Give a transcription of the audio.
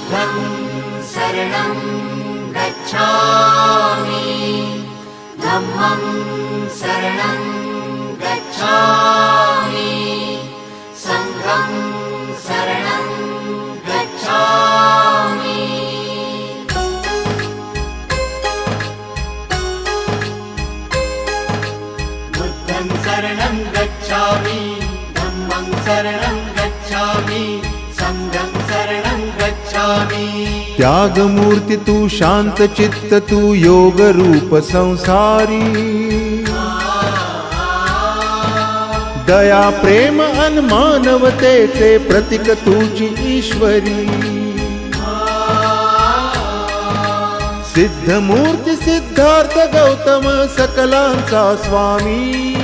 बुद्धं शरणं गच्छामि धम्मं शरणं गच्छामि संघं शरणं गच्छामि बुद्धं शरणं गच्छामि धम्मं शरणं गच्छामि संघं शरणं गच्छामि। त्याग मूर्ति तू शांत चित्त तू योग रूप संसारी दया प्रेम अन मानवतेचे प्रतीक तुझी ईश्वरी सिद्ध मूर्ती सिद्धार्थ गौतम सकलांचा स्वामी